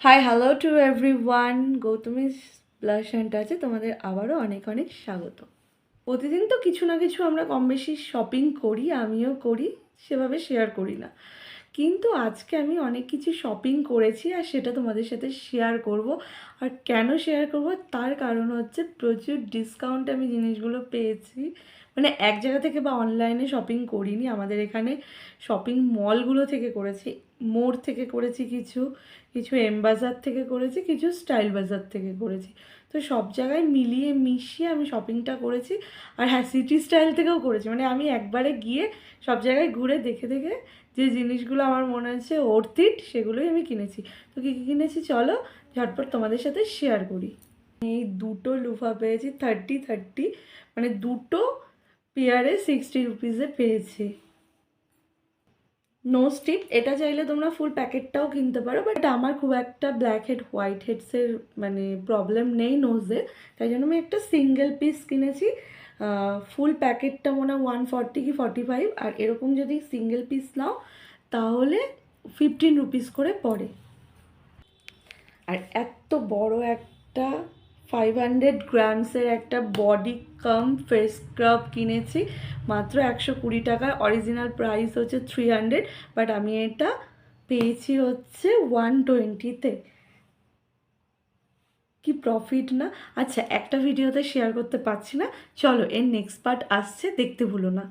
High hello to everyone, Gautami blush and টাচে তোমাদের আবারও অনেক অনেক স্বাগত। প্রতিদিন তো কিছু না কিছু আমরা কম বেশি শপিং করি, আমিও করি, সেভাবে শেয়ার করি না। কিন্তু আজকে আমি অনেক কিছু শপিং করেছি আর সেটা তোমাদের সাথে শেয়ার করব। আর কেন শেয়ার করব তার কারণ হচ্ছে প্রচুর ডিসকাউন্টে আমি জিনিসগুলো পেয়েছি। মানে এক জায়গা থেকে বা অনলাইনে শপিং করিনি, আমাদের এখানে শপিং মলগুলো থেকে করেছি। মোড় থেকে করেছি, কিছু কিছু এম বাজার থেকে করেছি, কিছু স্টাইল বাজার থেকে করেছি। তো সব জায়গায় মিলিয়ে মিশিয়ে আমি শপিংটা করেছি। আর হ্যাঁ, সিটি স্টাইল থেকেও করেছি। মানে আমি একবারে গিয়ে সব জায়গায় ঘুরে দেখে দেখে যে জিনিসগুলো আমার মনে হচ্ছে ওর্থ ইট সেগুলোই আমি কিনেছি। তো কী কী কিনেছি চলো ঝটপট তোমাদের সাথে শেয়ার করি। এই দুটো লুফা পেয়েছি 30 মানে দুটো পেয়ারে 60 রুপিসে পেয়েছি। নোজ টিপ এটা চাইলে তোমরা ফুল প্যাকেটটাও কিনতে পারো, বাট আমার খুব একটা ব্ল্যাক হেড হোয়াইট হেডসের মানে প্রবলেম নেই নোজে, তাই জন্য আমি একটা সিঙ্গেল পিস কিনেছি। ফুল প্যাকেটটা মনে হয় 140 কি 45, আর এরকম যদি সিঙ্গেল পিস নাও তাহলে 15 রুপিস করে পড়ে। আর এত বড় একটা 500 গ্রামসের একটা বডি কাম ফেস স্ক্রাব কিনেছি মাত্র 120 টাকায়। অরিজিনাল প্রাইস হচ্ছে 300, বাট আমি এটা পেয়েছি হচ্ছে 120-তে। কি প্রফিট না? আচ্ছা, একটা ভিডিওতে শেয়ার করতে পারছি না, চলো এর নেক্সট পার্ট আসছে, দেখতে ভুলো না।